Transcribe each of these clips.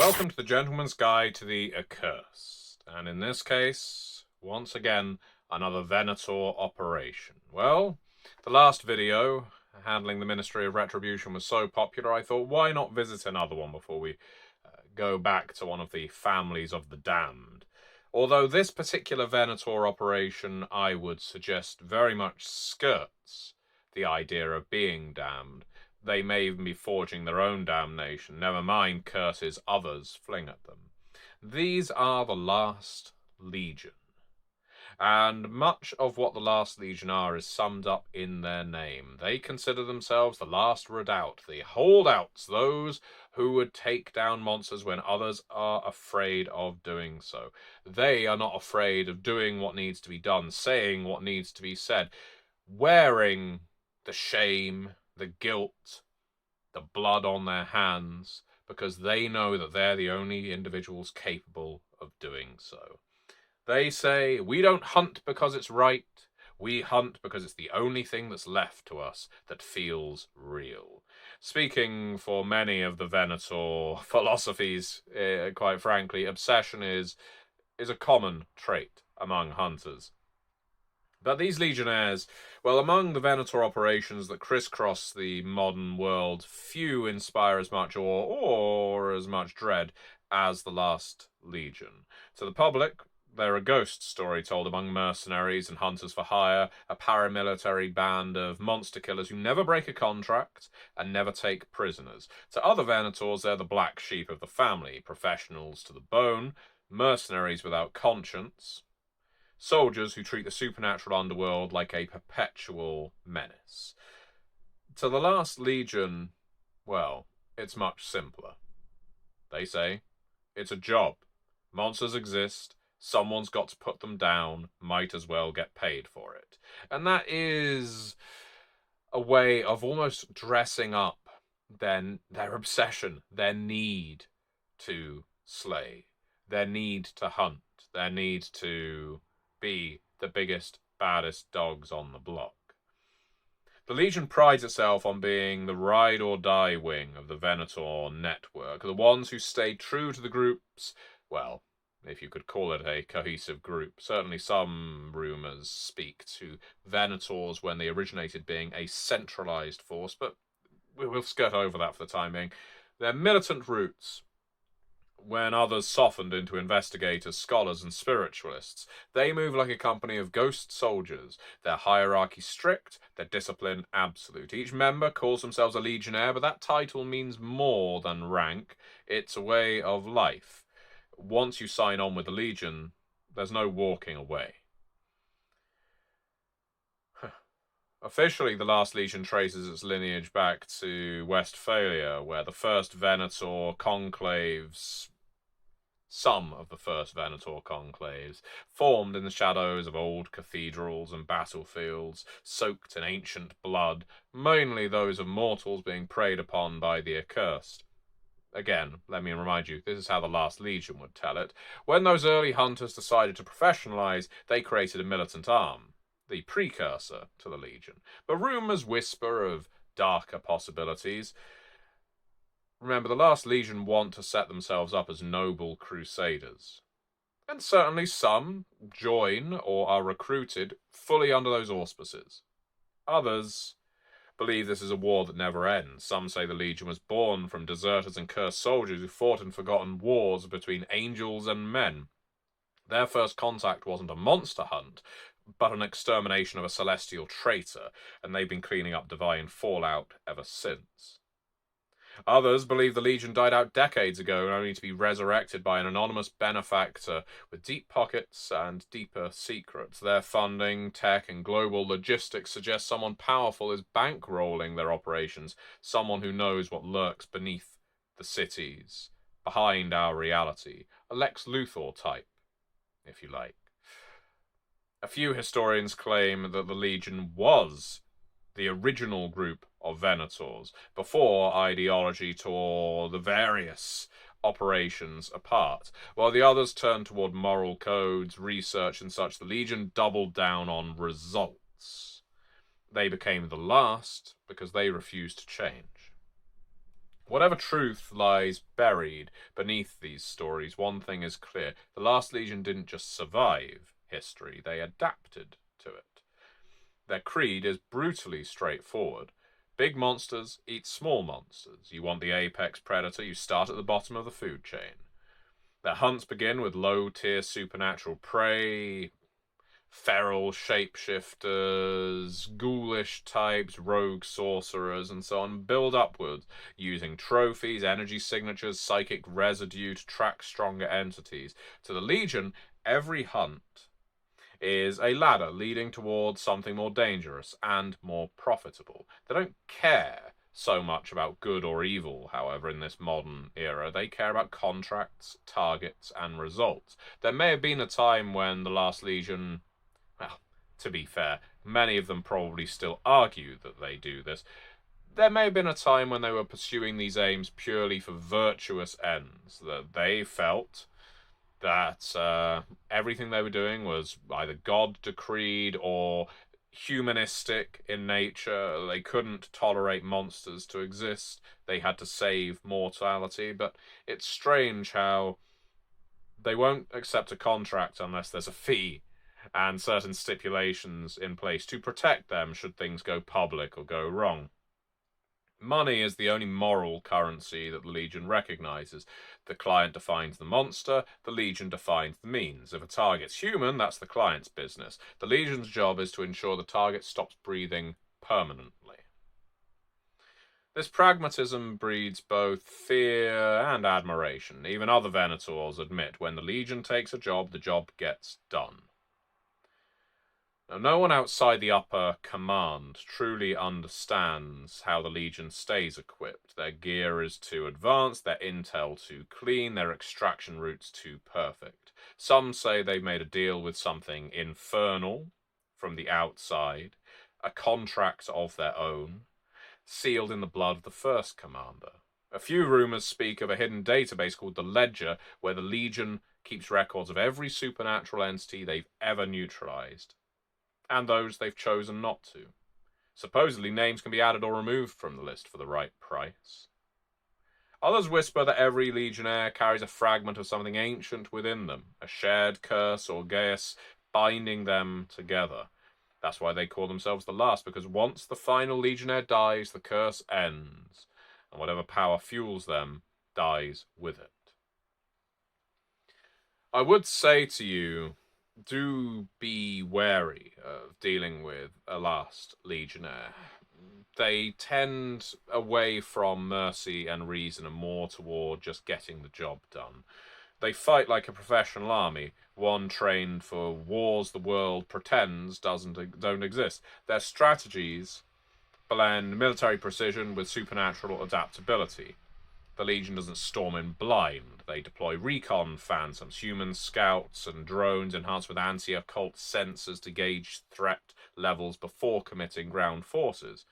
Welcome to the Gentleman's Guide to the Accursed, and in this case, once again, another Venator operation. Well, the last video, handling the Ministry of Retribution, was so popular, I thought, why not visit another one before we go back to one of the families of the damned? Although this particular Venator operation, I would suggest, very much skirts the idea of being damned. They may even be forging their own damnation, never mind curses others fling at them. These are the Last Legion. And much of what the Last Legion are is summed up in their name. They consider themselves the last redoubt, the holdouts, those who would take down monsters when others are afraid of doing so. They are not afraid of doing what needs to be done, saying what needs to be said, wearing the shame, the guilt, the blood on their hands, because they know that they're the only individuals capable of doing so. They say, we don't hunt because it's right, we hunt because it's the only thing that's left to us that feels real. Speaking for many of the Venator philosophies, quite frankly, obsession is a common trait among hunters. But these legionnaires, well, among the Venator operations that crisscross the modern world, few inspire as much awe or as much dread as the Last Legion. To the public, they're a ghost story told among mercenaries and hunters for hire, a paramilitary band of monster killers who never break a contract and never take prisoners. To other Venators, they're the black sheep of the family, professionals to the bone, mercenaries without conscience, soldiers who treat the supernatural underworld like a perpetual menace. To the Last Legion, well, it's much simpler. They say, it's a job. Monsters exist, someone's got to put them down, might as well get paid for it. And that is a way of almost dressing up their obsession, their need to slay, their need to hunt, their need to be the biggest, baddest dogs on the block. The Legion prides itself on being the ride-or-die wing of the Venator network, the ones who stay true to the group's, well, if you could call it a cohesive group. Certainly some rumours speak to Venators when they originated being a centralised force, but we'll skirt over that for the time being. Their militant roots, when others softened into investigators, scholars, and spiritualists, they move like a company of ghost soldiers, their hierarchy strict, their discipline absolute. Each member calls themselves a legionnaire, but that title means more than rank. It's a way of life. Once you sign on with the Legion, there's no walking away. Officially, the Last Legion traces its lineage back to Westphalia, where the first Venator conclaves, some of the first Venator conclaves, formed in the shadows of old cathedrals and battlefields, soaked in ancient blood, mainly those of mortals being preyed upon by the accursed. Again, let me remind you, this is how the Last Legion would tell it. When those early hunters decided to professionalize, they created a militant arm, the precursor to the Legion. But rumours whisper of darker possibilities. Remember, the Last Legion want to set themselves up as noble crusaders. And certainly some join or are recruited fully under those auspices. Others believe this is a war that never ends. Some say the Legion was born from deserters and cursed soldiers who fought in forgotten wars between angels and men. Their first contact wasn't a monster hunt, but an extermination of a celestial traitor, and they've been cleaning up divine fallout ever since. Others believe the Legion died out decades ago, only to be resurrected by an anonymous benefactor with deep pockets and deeper secrets. Their funding, tech, and global logistics suggest someone powerful is bankrolling their operations, someone who knows what lurks beneath the cities, behind our reality. A Lex Luthor type, if you like. A few historians claim that the Legion was the original group of Venators, before ideology tore the various operations apart. While the others turned toward moral codes, research and such, the Legion doubled down on results. They became the last because they refused to change. Whatever truth lies buried beneath these stories, one thing is clear. The Last Legion didn't just survive history, they adapted to it. Their creed is brutally straightforward. Big monsters eat small monsters. You want the apex predator, you start at the bottom of the food chain. Their hunts begin with low-tier supernatural prey, feral shapeshifters, ghoulish types, rogue sorcerers, and so on. Build upwards using trophies, energy signatures, psychic residue to track stronger entities. To the Legion, every hunt is a ladder leading towards something more dangerous and more profitable. They don't care so much about good or evil, however, in this modern era. They care about contracts, targets, and results. There may have been a time when the Last Legion, well, to be fair, many of them probably still argue that they do this. There may have been a time when they were pursuing these aims purely for virtuous ends, that they felt that everything they were doing was either God decreed or humanistic in nature. They couldn't tolerate monsters to exist. They had to save mortality. But it's strange how they won't accept a contract unless there's a fee and certain stipulations in place to protect them should things go public or go wrong. Money is the only moral currency that the Legion recognizes. The client defines the monster, the Legion defines the means. If a target's human, that's the client's business. The Legion's job is to ensure the target stops breathing permanently. This pragmatism breeds both fear and admiration. Even other Venators admit when the Legion takes a job, the job gets done. Now, no one outside the upper command truly understands how the Legion stays equipped. Their gear is too advanced, their intel too clean, their extraction routes too perfect. Some say they've made a deal with something infernal from the outside, a contract of their own, sealed in the blood of the first commander. A few rumors speak of a hidden database called the Ledger, where the Legion keeps records of every supernatural entity they've ever neutralized, and those they've chosen not to. Supposedly, names can be added or removed from the list for the right price. Others whisper that every Legionnaire carries a fragment of something ancient within them, a shared curse or geas binding them together. That's why they call themselves the Last, because once the final Legionnaire dies, the curse ends, and whatever power fuels them dies with it. I would say to you, do be wary of dealing with a Last Legionnaire. They tend away from mercy and reason and more toward just getting the job done. They fight like a professional army, one trained for wars the world pretends don't exist. Their strategies blend military precision with supernatural adaptability. The Legion doesn't storm in blind. They deploy recon phantoms, human scouts, and drones enhanced with anti-occult sensors to gauge threat levels before committing ground forces.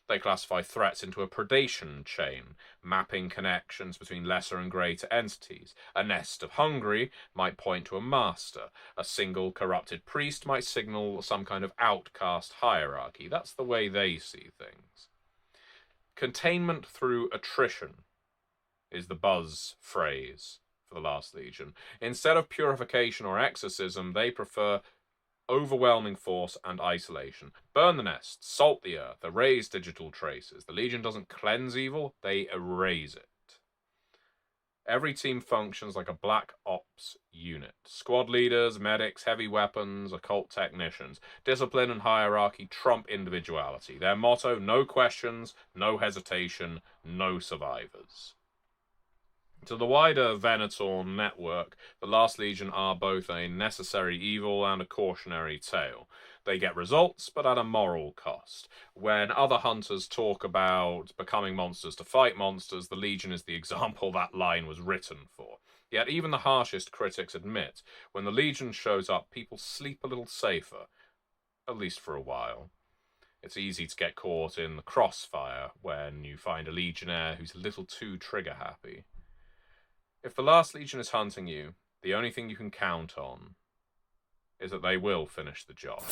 They classify threats into a predation chain, mapping connections between lesser and greater entities. A nest of hungry might point to a master. A single corrupted priest might signal some kind of outcast hierarchy. That's the way they see things. Containment through attrition is the buzz phrase for the Last Legion. Instead of purification or exorcism, they prefer overwhelming force and isolation. Burn the nest, salt the earth, erase digital traces. The Legion doesn't cleanse evil, they erase it. Every team functions like a black ops unit. Squad leaders, medics, heavy weapons, occult technicians. Discipline and hierarchy trump individuality. Their motto, no questions, no hesitation, no survivors. To the wider Venator network, the Last Legion are both a necessary evil and a cautionary tale. They get results, but at a moral cost. When other hunters talk about becoming monsters to fight monsters, the Legion is the example that line was written for. Yet even the harshest critics admit, when the Legion shows up, people sleep a little safer, at least for a while. It's easy to get caught in the crossfire when you find a Legionnaire who's a little too trigger-happy. If the Last Legion is hunting you, the only thing you can count on is that they will finish the job.